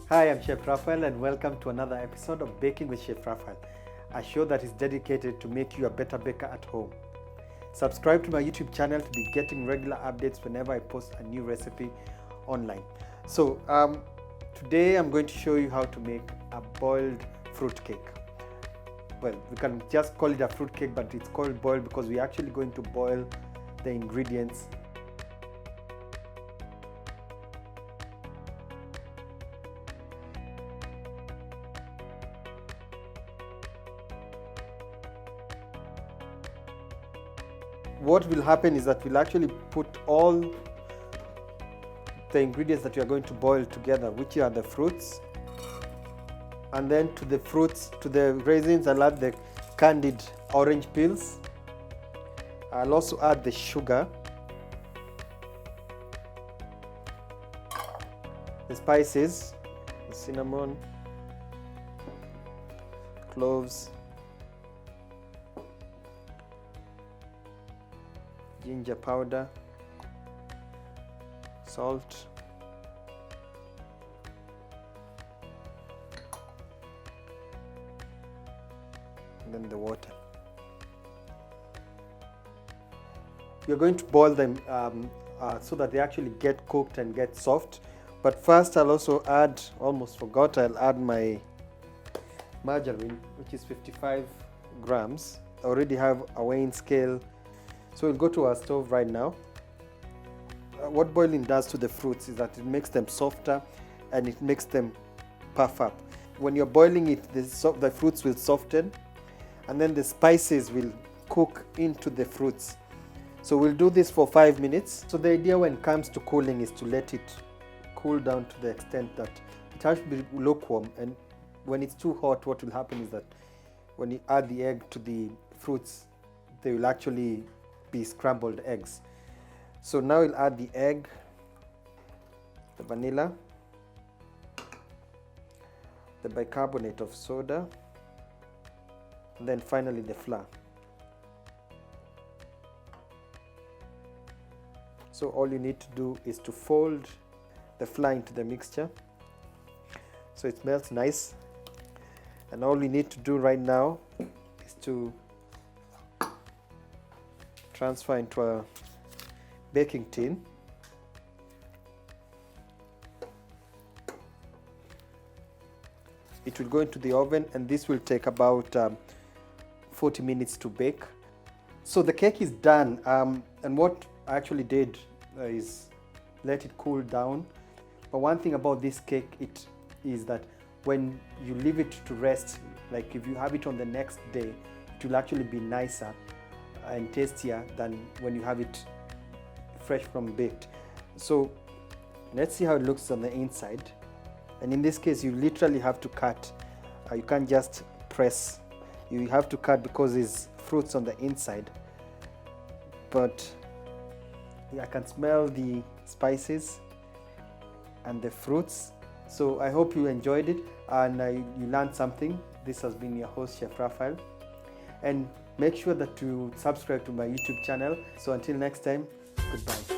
Hi, I'm Chef Raphael and welcome to another episode of Baking with Chef Raphael, a show that is dedicated to make you a better baker at home. Subscribe to my YouTube channel to be getting regular updates whenever I post a new recipe online. So today I'm going to show you how to make a boiled fruit cake. Well, we can just call it a fruit cake, but it's called boiled because we're actually going to boil the ingredients. What will happen is that we'll actually put all the ingredients that we are going to boil together, which are the fruits, and then to the raisins, I'll add the candied orange peels. I'll also add the sugar, the spices, the cinnamon, cloves, ginger powder, salt, and then the water. You're going to boil them so that they actually get cooked and get soft. But first I'll also add, almost forgot, I'll add my margarine, which is 55 grams. I already have a weighing scale. So we'll go to our stove right now. What boiling does to the fruits is that it makes them softer and it makes them puff up. When you're boiling it, the fruits will soften and then the spices will cook into the fruits. So we'll do this for 5 minutes. So the idea when it comes to cooling is to let it cool down to the extent that it has to be lukewarm, and when it's too hot, what will happen is that when you add the egg to the fruits, they will actually be scrambled eggs. So now we'll add the egg, the vanilla, the bicarbonate of soda, and then finally the flour. So all you need to do is to fold the flour into the mixture so it smells nice, and all we need to do right now is to transfer into a baking tin. It will go into the oven, and this will take about 40 minutes to bake. So the cake is done, and what I actually did is let it cool down. But one thing about this cake is that when you leave it to rest, like if you have it on the next day, it will actually be nicer and tastier than when you have it fresh from baked. So let's see how it looks on the inside. And in this case, you literally have to cut. You can't just press. You have to cut because there's fruits on the inside. But I can smell the spices and the fruits. So I hope you enjoyed it and you learned something. This has been your host, Chef Raphael. And make sure that you subscribe to my YouTube channel. So until next time, goodbye.